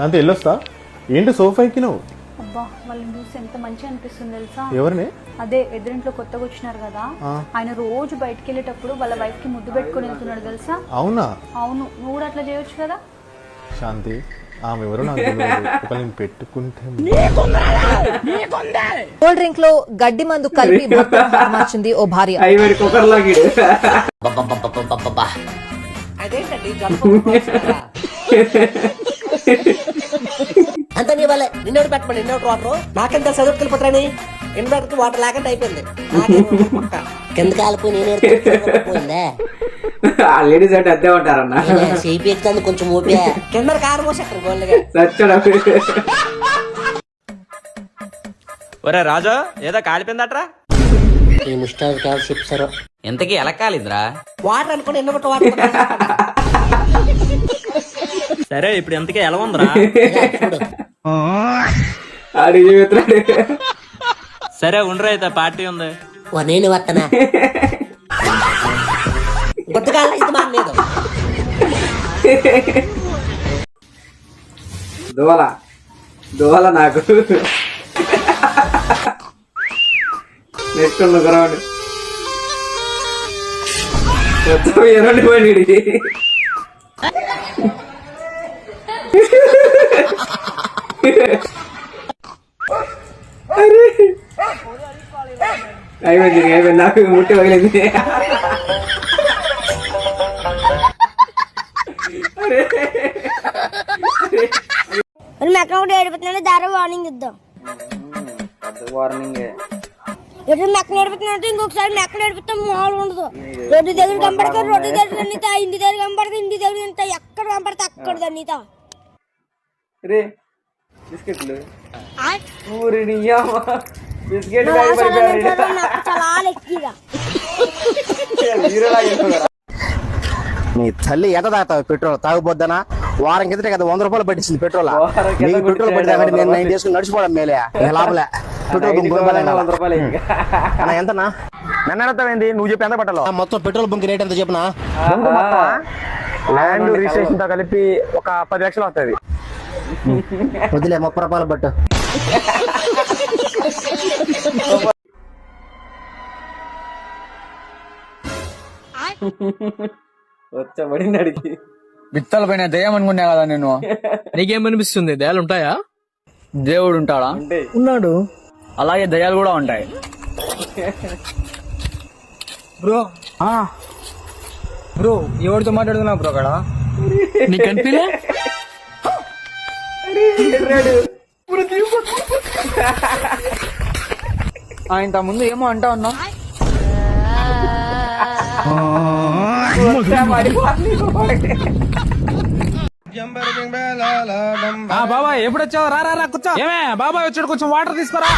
శాంతి వెళ్ళొస్తా. ఏంటి సోఫా ఎక్కి నువ్వు? అబ్బా వాళ్ళని చూసి ఎంత మంచిగా అనిపిస్తుంది తెలుసా. ఎవరిని? అదే ఎదురింట్లో కొత్తగా వచ్చినారు కదా, ఆయన రోజు బయటకు వెళ్ళేటప్పుడు వాళ్ళ వైఫ్ కి ముద్దు పెట్టుకుని వెళ్తున్నాడు తెలుసా. అవునా? అవును, నువ్వు కూడా అట్లా చేయొచ్చు కదా. శాంతి ఆమె ఎవరు నాకు తెలియదు. ఒకరిని పెట్టుకుంటే కూల్ డ్రింక్ లో గడ్డి మందు కలిపి భర్తను మార్చింది ఓ భార్య. అంత నీ వల్లే నిన్నోడు పెట్టమని నిన్నోటి వాటర్ నాకెంత చదువుకెళ్ళిపోతారని ఇన్వర్టర్ వాటర్ లేకుండా అయిపోయింది. కింద కాలిపోయి నేనే లేడీస్ అంటే అదే ఉంటారన్న. చేపి ఎక్కుతుంది కొంచెం ఊపే కింద కారు పోసేస్తారు గోళ్ళగా. ఒరే రాజు ఏదో కాలిపోయిందట్రా. ఈ మిస్టర్ కాల్ చెప్తారు ఇంతకీ ఎలా కాలిందిరా? వాటర్ అనుకుని ఎన్నబట్టి వాటర్ సరే ఇప్పుడు ఇంతకీ ఎలా ఉందిరా? చూడు సరే ఉండరా, అయితే పార్టీ ఉంది. నేను వస్తానా గుర్తుకాల ఇది మానేదు దోల దోల నాకు నెక్స్ట్ గ్రౌండ్ మొత్తం ఎరండి పోయి అయిపోయింది అయిపోయింది నాకు ముట్టి పగిలింది. మెక్కన ఏడిపోతున్నాడు దారి వార్నింగ్ ఇద్దాం. వార్నింగ్ ఎటు మెక్కన ఏడిపోతున్నాడు ఇంకొకసారి మెక్కన ఏడిపోతాం మామూలు ఉండదు. రోడ్డు దగ్గర కంపడక రోడ్డు దగ్గర అన్నిత ఇంటి దగ్గర కంపడక ఇంటి దగ్గర ఇంత ఎక్కడ కంపడితే అక్కడ అన్నిత రే బిస్కెట్లు బిస్కెట్ చాలా ఎక్కువగా నీ తల్లి ఎట తాగుతావు పెట్రోల్ తాగుపోద్దనా? వారం కిందటే కదా 100 రూపాయలు పట్టించింది పెట్రోల్. పెట్రోల్ పట్టిన నేను 9 చేసుకుని నడిచిపోవడం మేలే లాభలే. పెట్రోల్ ఎంతనా? నన్ను అడతావేంది? నువ్వు చెప్పి ఎంత పట్టాలో? మొత్తం పెట్రోల్ బంక్ రేట్ ఎంత చెప్పనా? ల్యాండ్ రిజిస్ట్రేషన్ తో కలిపి ఒక 10 లక్షలు వస్తుంది. వదిలే 30 రూపాయలు పట్టు. వచ్చబడింది అడిగి బిత్తల పైన దయ్యం అనుకున్నా కదా నేను. నీకేమనిపిస్తుంది, దయాలు ఉంటాయా? దేవుడు ఉంటాడా? ఉన్నాడు. అలాగే దయ్యాలు కూడా ఉంటాయి. బ్రో బ్రో ఎవరితో మాట్లాడుతున్నా బ్రో అక్కడ? నీకు అనిపిలే? ఇంత ముందు ఏమో అంటా ఉన్నా. బాబాయ్ ఎప్పుడు వచ్చావు? రా కూర్చో. ఏమే బాబాయ్ వచ్చాడు, కొంచెం వాటర్ తీసుకురా.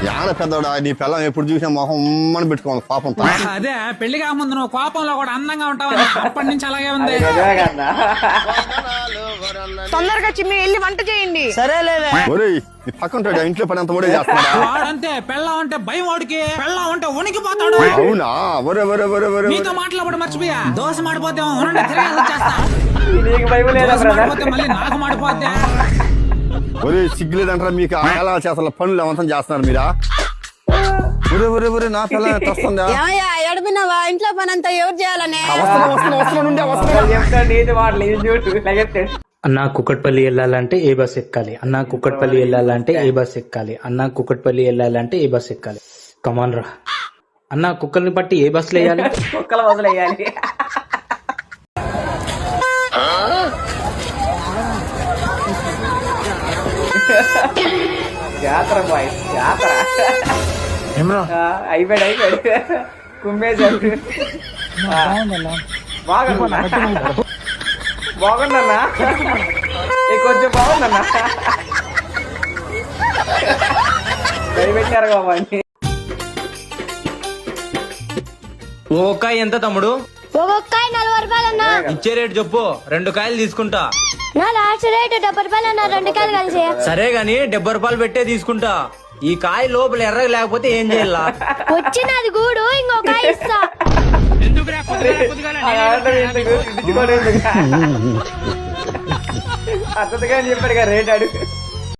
యాన పెద్దోడా, నీ పిల్లం ఎప్పుడు చూసినా మొహం ఉమ్మని పెట్టుకోవాలి పాపం. అదే పెళ్లి కాకముందు నువ్వు కోపంలో కూడా అందంగా ఉంటావు, అప్పటి నుంచి అలాగే ఉంది. తొందరగా చిమ్మి వెళ్ళి వంట చేయండి. ఒరేయ్ నీ పక్కన ఇంట్లో పని అంత కూడా చేస్తాడా? వాడంతే, పెళ్ళం అంటే భయం వాడికి, పెళ్ళం అంటే వణికిపోతాడు. అవునా? ఒరే ఒరే ఒరే ఒరే మీతో మాట్లాడబడి మర్చిపోయా. దోశ మాడిపోతే వచ్చేస్తా, మళ్ళీ నాకు మాడిపోతే. ఒరే సిగ్గులేదంటారా మీకు? ఎలా చేస్తారు పనులు ఏమంతా చేస్తున్నారు మీరా? ఒరే ఒరే ఒరే నా పిల్ల వస్తుందా? ఎడబినావా ఇంట్లో పని అంతా ఎవరు చేయాలని? అన్నా కుక్కట్పల్లి వెళ్ళాలంటే ఏ బస్ ఎక్కాలి? అన్నా కుక్కట్పల్లి వెళ్ళాలంటే ఏ బస్ ఎక్కాలి? అన్నా కుక్కట్పల్లి వెళ్ళాలంటే ఏ బస్ ఎక్కాలి? కమాన్ రా అన్నా, కుక్కల్ని పట్టి ఏ బస్సులు వేయాలి? కుక్కల బస్సులు వేయాలి. జాతర బాయ్ జాతర. అయిపోయాడు కుమ్మేశాడు. బాగుందన్నా బాగుందన్నా కొంచెం బాగుందన్నా. భయపెట్టారు బాబా. ఒక్క ఎంత తమ్ముడు? ఒక్కొక్కాయ 40 రూపాయలు అన్నా. ఇచ్చే రేటు చెప్పు, 2 కాయలు తీసుకుంటా. నా లాస్ట్ రేట్ 70 రూపాయలు అన్నా, 2 కాయలు కలిసి. సరే గాని 70 రూపాయలు పెట్టే తీసుకుంటా. ఈ కాయ లోపల ఎర్రగా లేకపోతే ఏం చేయాల? వచ్చినది గూడు ఇంకొక ఇస్తా. ఎందుకు అత్తగా చెప్పాడు కదా రేట్ అడుగు